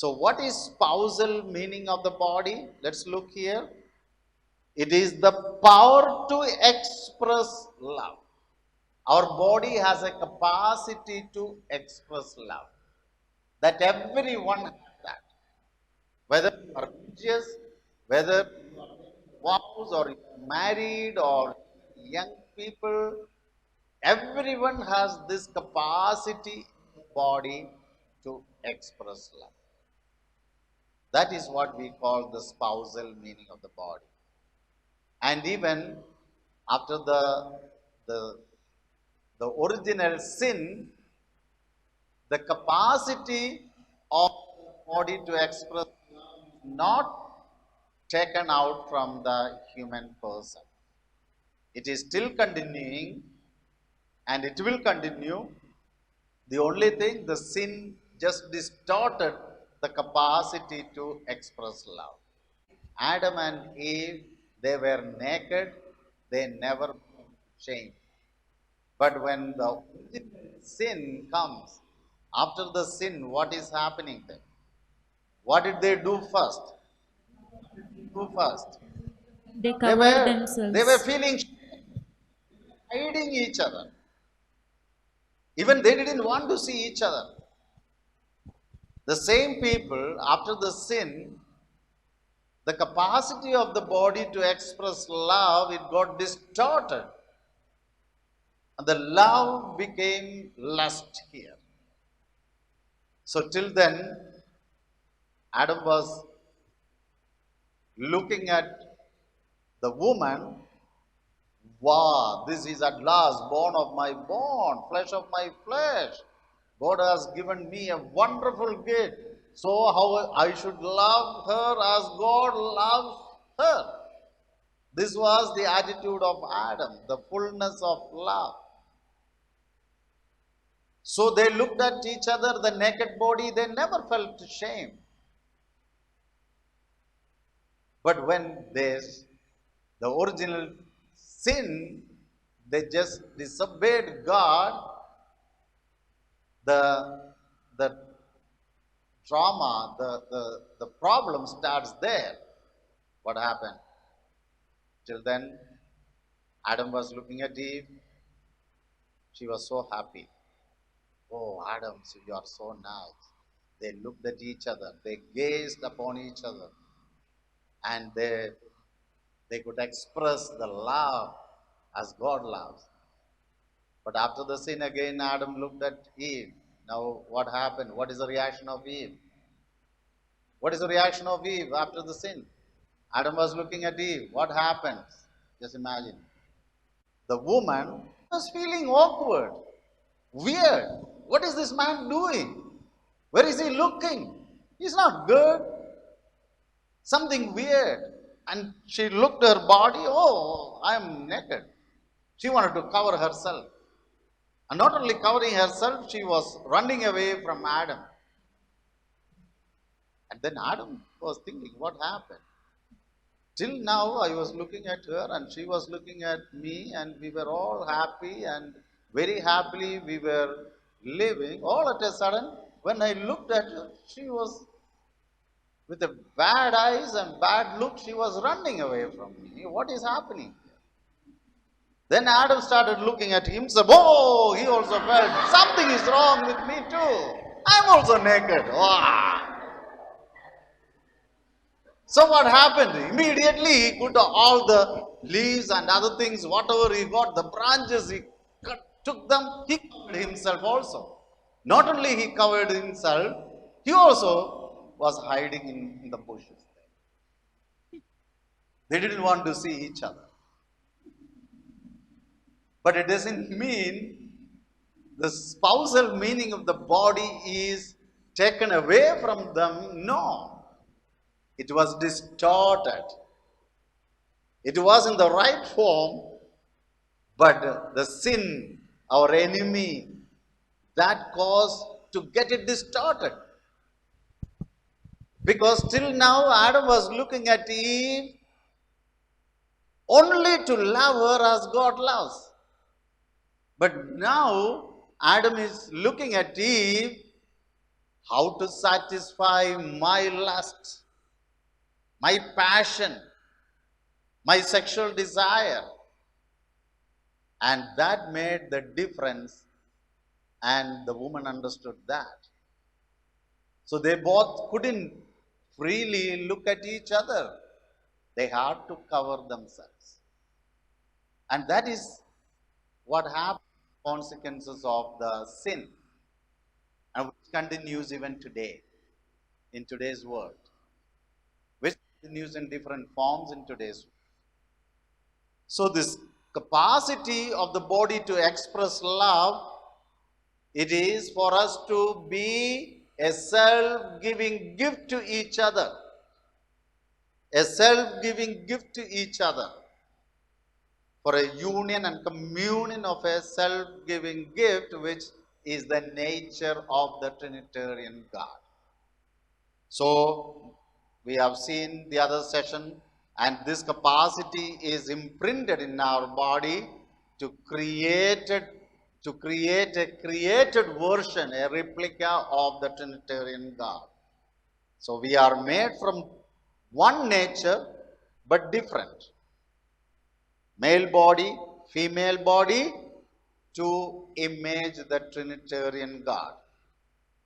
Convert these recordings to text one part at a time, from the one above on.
So what is spousal meaning of the body? Let's look here. It is the power to express love. Our body has a capacity to express love. That everyone has that. Whether you are religious, whether you are spouse or married or young people, everyone has this capacity in the body to express love. That is what we call the spousal meaning of the body. And even after the, the original sin, the capacity of the body to express love is not taken out from the human person. It is still continuing and it will continue. The only thing, the sin just distorted the capacity to express love. Adam and Eve, they were naked, they never felt shame. But when the sin comes, after the sin, what is happening then? What did they do first? Do first. They They cover were themselves. feeling shame, hiding each other. Even they didn't want to see each other. The same people, after the sin, the capacity of the body to express love, it got distorted. And the love became lust here. So till then, Adam was looking at the woman. Wow, this is at last bone of my bone, flesh of my flesh. God has given me a wonderful gift. So how I should love her as God loves her. This was the attitude of Adam, the fullness of love. So they looked at each other, the naked body, they never felt shame. But when the original sin, they just disobeyed God, the trauma, the problem starts there. What happened? Till then, Adam was looking at Eve. She was so happy. Oh, Adam, you are so nice. They looked at each other. They gazed upon each other. And they could express the love as God loves. But after the sin again, Adam looked at Eve. Now, what happened? What is the reaction of Eve? What is the reaction of Eve after the sin? Adam was looking at Eve. What happens? Just imagine. The woman was feeling awkward, weird. What is this man doing? Where is he looking? He's not good. Something weird. And she looked at her body. Oh, I'm naked. She wanted to cover herself. And not only covering herself, she was running away from Adam. And then Adam was thinking, what happened? Till now, I was looking at her and she was looking at me, and we were all happy and very happily we were living. All at a sudden, when I looked at her, she was with a bad eyes and bad look, she was running away from me. What is happening? Then Adam started looking at himself. Oh, he also felt something is wrong with me too. I'm also naked. Wow. So what happened? Immediately he put all the leaves and other things, whatever he got, the branches, he took them, he covered himself also. Not only he covered himself, he also was hiding in the bushes. They didn't want to see each other. But it doesn't mean the spousal meaning of the body is taken away from them. No. It was distorted. It was in the right form, but the sin, our enemy, that caused to get it distorted. Because till now Adam was looking at Eve only to love her as God loves. But now Adam is looking at Eve how to satisfy my lust, my passion, my sexual desire. And that made the difference, and the woman understood that. So they both couldn't freely look at each other. They had to cover themselves. And that is what happened, consequences of the sin, and which continues even today, in today's world, which continues in different forms in today's world. So this capacity of the body to express love, it is for us to be a self-giving gift to each other. A self-giving gift to each other. For a union and communion of a self-giving gift, which is the nature of the Trinitarian God. So, we have seen the other session, and this capacity is imprinted in our body to create a created version, a replica of the Trinitarian God. So, we are made from one nature but different. Male body, female body, to image the Trinitarian God.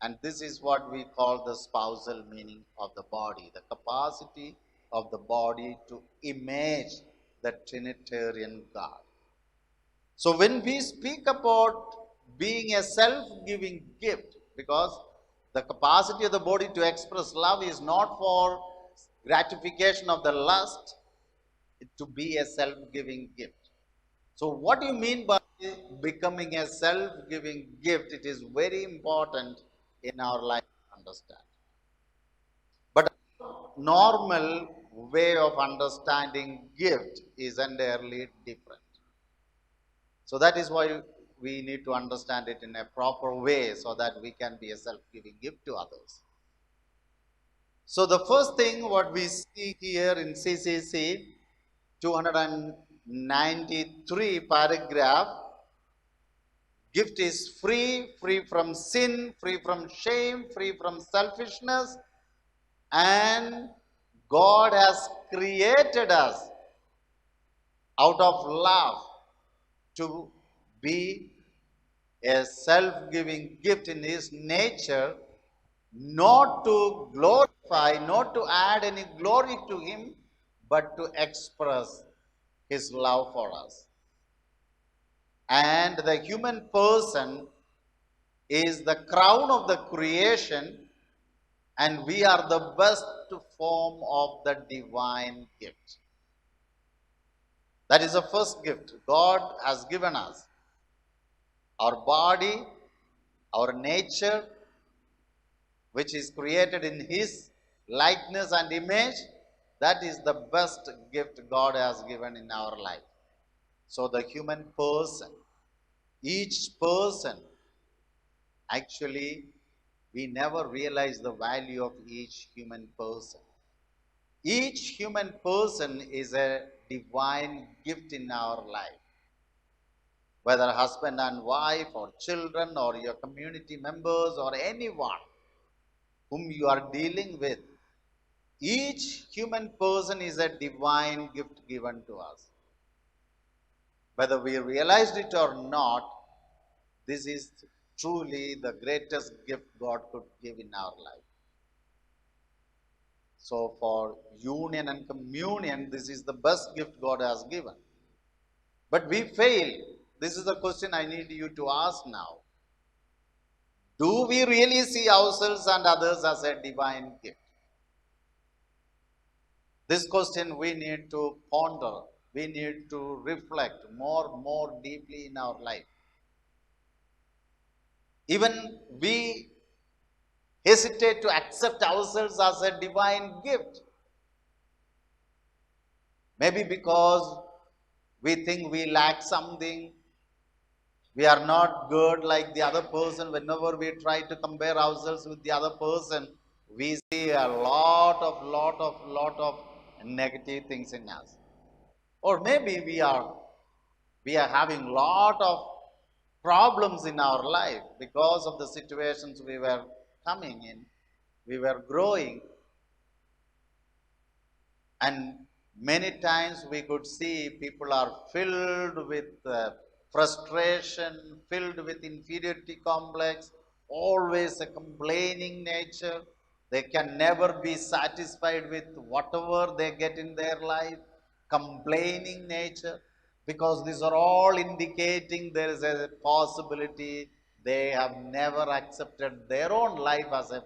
And this is what we call the spousal meaning of the body, the capacity of the body to image the Trinitarian God. So when we speak about being a self-giving gift, because the capacity of the body to express love is not for gratification of the lust, to be a self-giving gift. So what do you mean by becoming a self-giving gift? It is very important in our life to understand. But normal way of understanding gift is entirely different. So that is why we need to understand it in a proper way so that we can be a self-giving gift to others. So the first thing what we see here in CCC 293 paragraph, gift is free from sin, free from shame, free from selfishness, and God has created us out of love to be a self-giving gift in His nature, not to glorify, not to add any glory to Him, but to express His love for us. And the human person is the crown of the creation, and we are the best form of the divine gift. That is the first gift God has given us. Our body, our nature, which is created in His likeness and image, that is the best gift God has given in our life. So the human person, each person, actually, we never realize the value of each human person. Each human person is a divine gift in our life. Whether husband and wife, or children, or your community members, or anyone whom you are dealing with, each human person is a divine gift given to us. Whether we realized it or not, this is truly the greatest gift God could give in our life. So for union and communion, this is the best gift God has given. But we fail. This is the question I need you to ask now. Do we really see ourselves and others as a divine gift? This question we need to ponder. We need to reflect more deeply in our life. Even we hesitate to accept ourselves as a divine gift. Maybe because we think we lack something. We are not good like the other person. Whenever we try to compare ourselves with the other person, we see a lot of negative things in us. Or maybe we are having lot of problems in our life because of the situations we were coming in, we were growing, and many times we could see people are filled with frustration, filled with inferiority complex, always a complaining nature. They can never be satisfied with whatever they get in their life, complaining nature, because these are all indicating there is a possibility they have never accepted their own life as a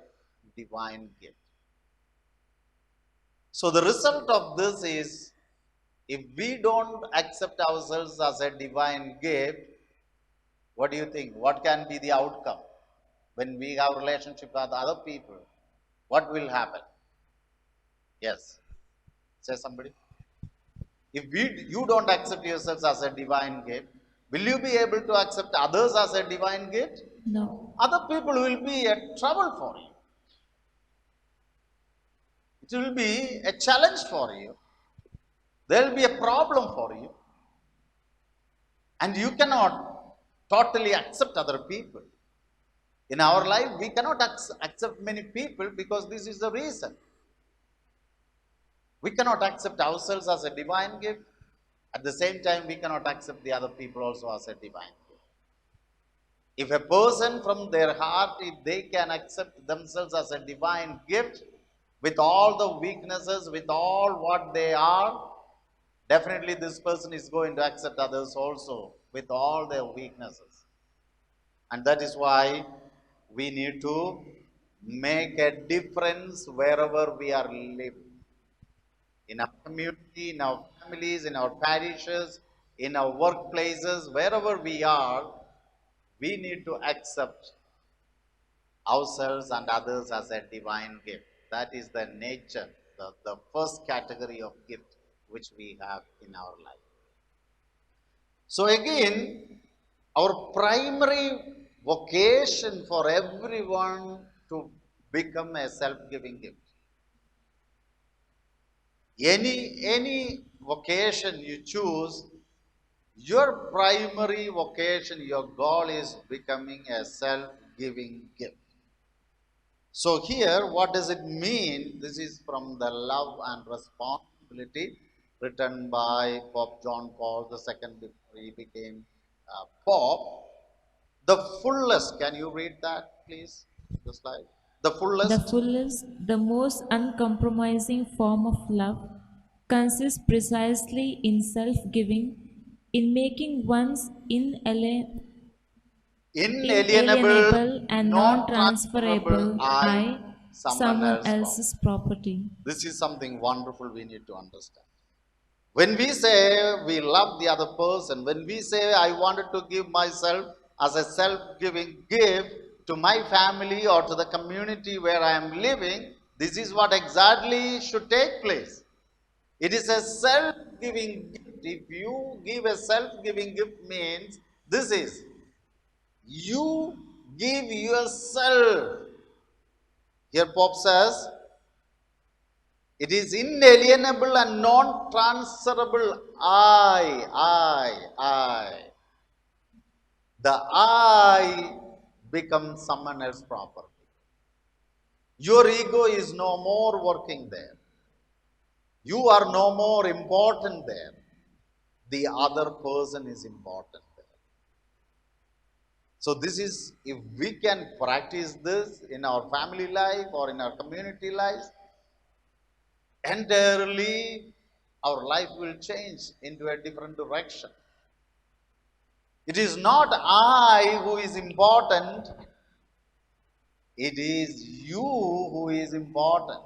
divine gift. So the result of this is, if we don't accept ourselves as a divine gift, what do you think? What can be the outcome when we have relationship with other people? What will happen? Yes, say somebody. If you don't accept yourselves as a divine gift, will you be able to accept others as a divine gift? No. Other people will be a trouble for you. It will be a challenge for you. There will be a problem for you. And you cannot totally accept other people. In our life, we cannot accept many people because this is the reason. We cannot accept ourselves as a divine gift. At the same time, we cannot accept the other people also as a divine gift. If a person from their heart, if they can accept themselves as a divine gift, with all the weaknesses, with all what they are, definitely this person is going to accept others also with all their weaknesses. And that is why we need to make a difference wherever we are living. In our community, in our families, in our parishes, in our workplaces, wherever we are, we need to accept ourselves and others as a divine gift. That is the nature, the first category of gift which we have in our life. So again, our primary vocation for everyone to become a self-giving gift. Any vocation you choose, your primary vocation, your goal is becoming a self-giving gift. So here, what does it mean? This is from the Love and Responsibility, written by Pope John Paul II before he became Pope. The fullest, can you read that, please? The slide. The The fullest. fullest, the most uncompromising form of love consists precisely in self giving, in making one's Inalienable, inalienable and non non transferable transferable I, I someone someone else property. else's property. This is something wonderful we need to understand. When we say we love the other person, when we say I wanted to give myself as a self giving gift to my family or to the community where I am living, this is what exactly should take place. It is a self giving gift. If you give a self giving gift, means this is you give yourself. Here, Pope says, it is inalienable and non transferable. I. The I becomes someone else's property. Your ego is no more working there. You are no more important there. The other person is important there. So, this is, if we can practice this in our family life or in our community life, entirely our life will change into a different direction. It is not I who is important, it is you who is important.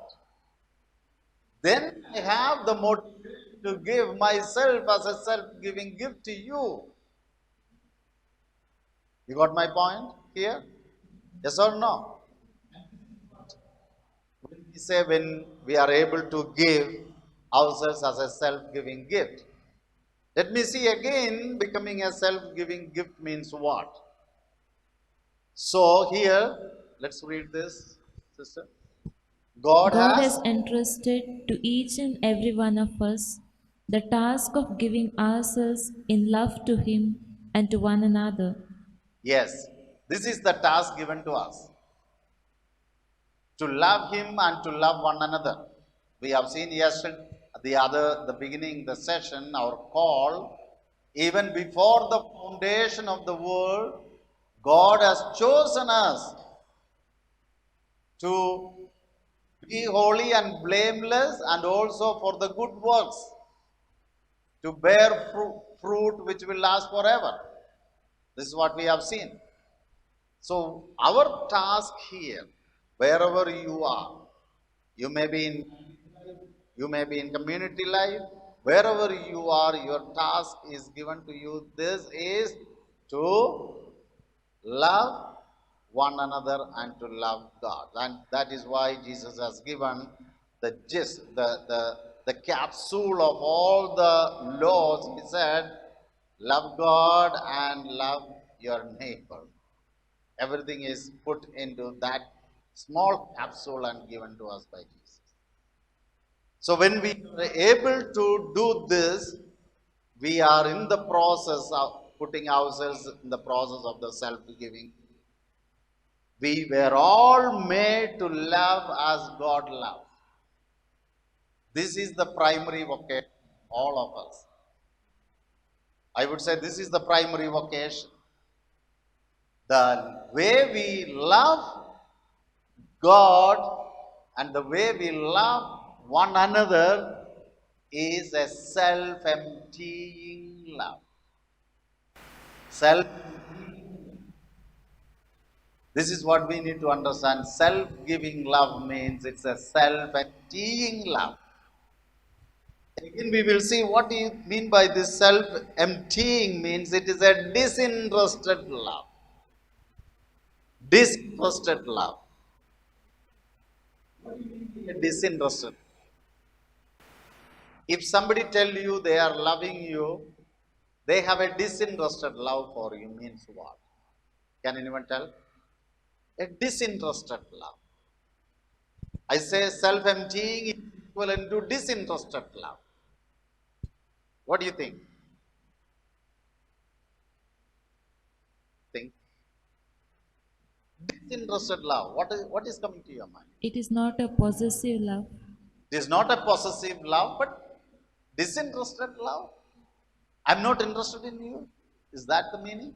Then I have the motivation to give myself as a self giving gift to you. You got my point here? Yes or no? When we say when we are able to give ourselves as a self giving gift, let me see again, becoming a self giving gift means what? So, here, let's read this, sister. God God has, has entrusted to each and every one of us the task of giving ourselves in love to Him and to one another. yes, this is the task given to us. to love him and to love one another. We have seen yesterday, the beginning, the session, our call, even before the foundation of the world, God has chosen us to be holy and blameless and also for the good works, to bear fruit which will last forever. This is what we have seen. So, our task here, wherever you are, you may be in you may be in community life, wherever you are, your task is given to you. This is to love one another and to love God. And that is why Jesus has given the gist, the capsule of all the laws. He said, love God and love your neighbor. Everything is put into that small capsule and given to us by Jesus. So when we are able to do this, we are in the process of putting ourselves in the process of the self-giving. We were all made to love as God loves. This is the primary vocation, all of us. I would say this is the primary vocation. The way we love God and the way we love one another is a self-emptying love. Self. This is what we need to understand. Self-giving love means it's a self-emptying love. Again, we will see what do you mean by this self-emptying means. It is a disinterested love. Disinterested love. A disinterested. If somebody tell you they are loving you, they have a disinterested love for you means what? Can anyone tell? A disinterested love. I say self-emptying is equivalent to disinterested love. What do you think? Think. Disinterested love. What is coming to your mind? It is not a possessive love. It is not a possessive love, but disinterested love. I'm not interested in you. Is that the meaning?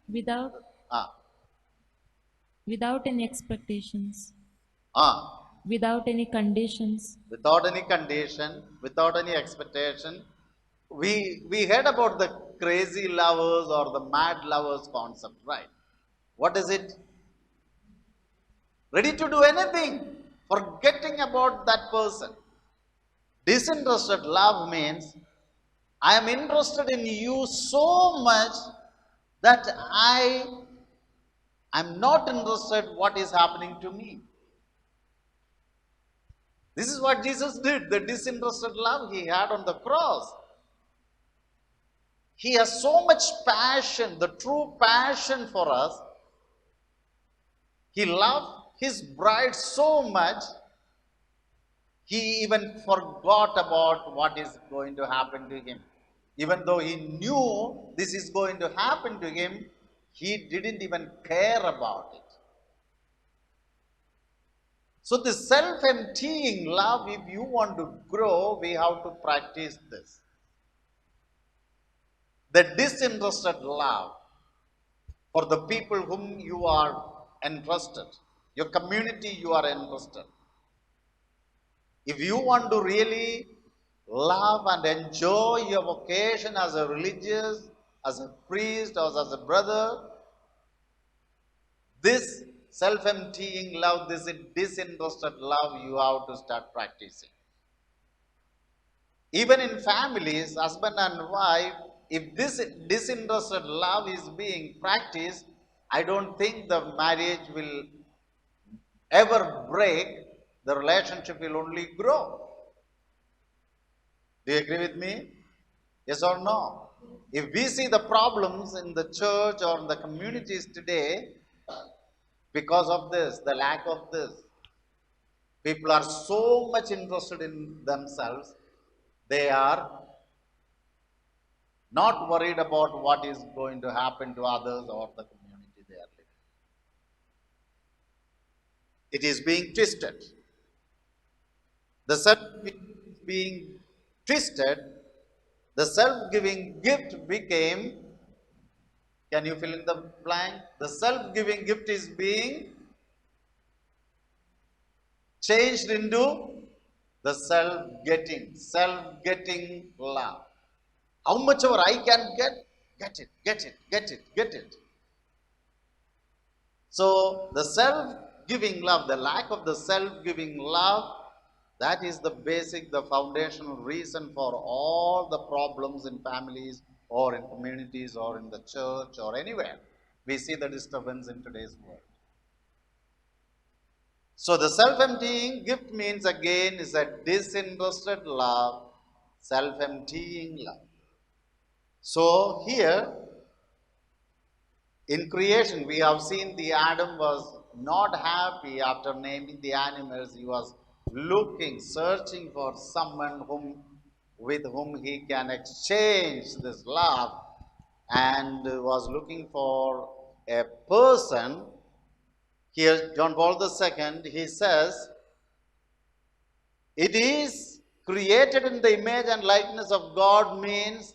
Without Ah, without any expectations, ah. without any conditions. Without any condition, without any expectation. We heard about the crazy lovers or the mad lovers concept, right? What is it? Ready to do anything, forgetting about that person. Disinterested love means I am interested in you so much that am not interested what is happening to me. This is what Jesus did, the disinterested love he had on the cross. He has so much passion, the true passion for us. He loved his bride so much, he even forgot about what is going to happen to him. Even though he knew this is going to happen to him, he didn't even care about it. So, the self emptying love, if you want to grow, we have to practice this. The disinterested love for the people whom you are entrusted, your community you are entrusted. If you want to really love and enjoy your vocation as a religious, as a priest, or as a brother, this self-emptying love, this disinterested love, you have to start practicing. Even in families, husband and wife, if this disinterested love is being practiced, I don't think the marriage will ever break, the relationship will only grow. Do you agree with me? Yes or no? If we see the problems in the church or in the communities today, because of this, the lack of this, people are so much interested in themselves, they are not worried about what is going to happen to others or the community they are living. It is being twisted. The self is being twisted. The self-giving gift became, can you fill in the blank? The self-giving gift is being changed into the self-getting love. How much ever I can get it, get it, get it, get it. So the self-giving love, the lack of the self-giving love, that is the basic, the foundational reason for all the problems in families or in communities or in the church or anywhere. We see the disturbance in today's world. So the self-emptying gift means again is a disinterested love, self-emptying love. So here in creation we have seen the Adam was not happy after naming the animals. He was looking, searching for someone with whom he can exchange this love, and was looking for a person. Here John Paul II, he says, it is created in the image and likeness of God means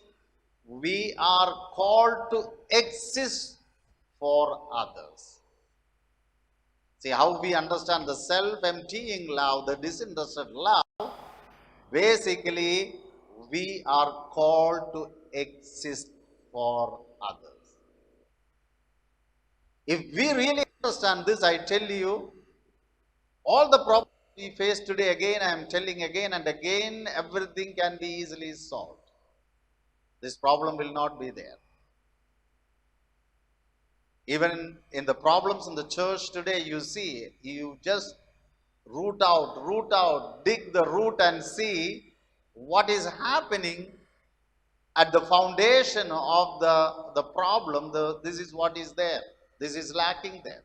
we are called to exist for others. See how we understand the self-emptying love, the disinterested love. Basically, we are called to exist for others. If we really understand this, I tell you, all the problems we face today, again, I am telling again and again, everything can be easily solved. This problem will not be there. Even in the problems in the church today, you see, you just root out, dig the root and see what is happening at the foundation of the problem. This is what is there. This is lacking there.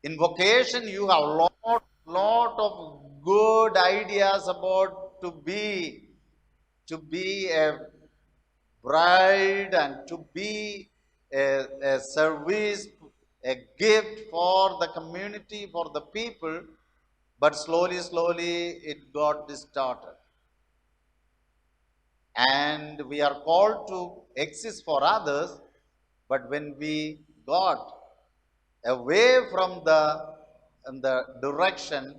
In vocation, you have lot of good ideas about to be a bride and to be a service, a gift for the community, for the people, but slowly it got distorted. And we are called to exist for others, but when we got away from the direction,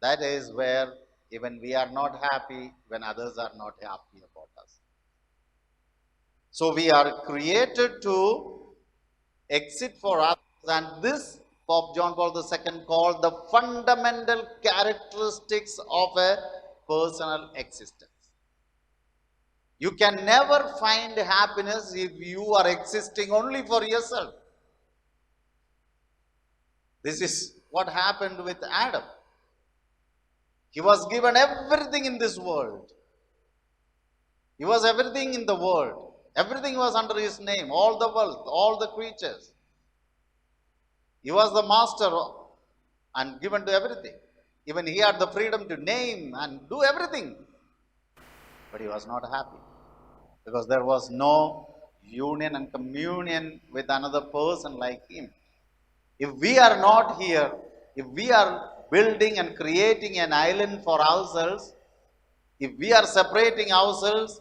that is where even we are not happy when others are not happy about us. So we are created to exist for others, and this Pope John Paul II called the fundamental characteristics of a personal existence. You can never find happiness if you are existing only for yourself. This is what happened with Adam. He was given everything in this world. He was everything in the world. Everything was under his name, all the wealth, all the creatures. He was the master and given to everything. Even he had the freedom to name and do everything. But he was not happy because there was no union and communion with another person like him. If we are not here, if we are building and creating an island for ourselves, if we are separating ourselves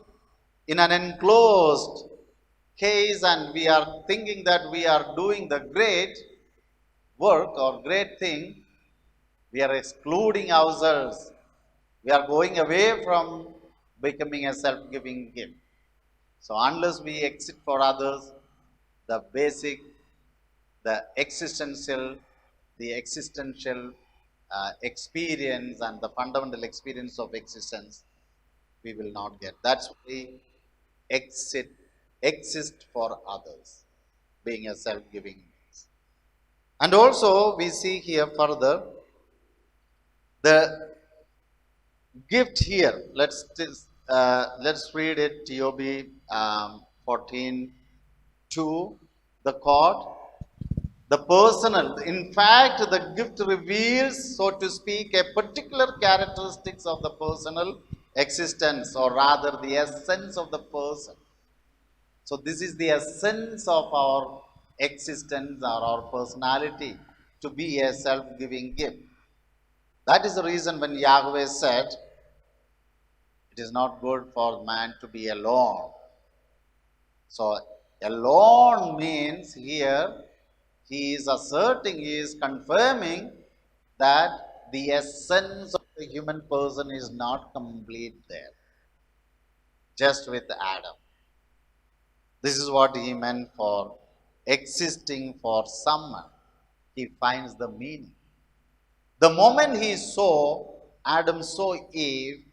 in an enclosed case and we are thinking that we are doing the great work or great thing, we are excluding ourselves. We are going away from becoming a self-giving gift. So unless we exist for others, the basic, the existential experience and the fundamental experience of existence, we will not get. That's why exist for others, being a self-giving. And also we see here further the gift here. Let's read it. Job 14:2. The chord, the personal. In fact, the gift reveals, so to speak, a particular characteristics of the personal existence, or rather the essence of the person. So this is the essence of our existence or our personality to be a self-giving gift. That is the reason when Yahweh said, it is not good for man to be alone. So, alone means here he is asserting, he is confirming that the essence of the human person is not complete there, just with Adam. This is what he meant for existing for someone. He finds the meaning. The moment he saw, Adam saw Eve,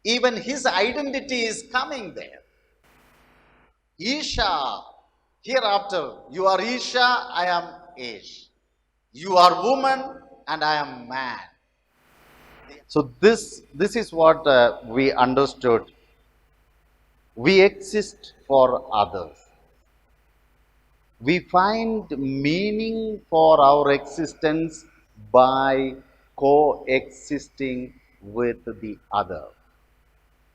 even his identity is coming there. Isha, hereafter, you are Isha, I am Ish. You are woman, and I am man. So this is what we understood. We exist for others. We find meaning for our existence by coexisting with the other.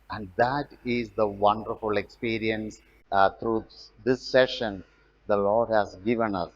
And that is the wonderful experience through this session the Lord has given us.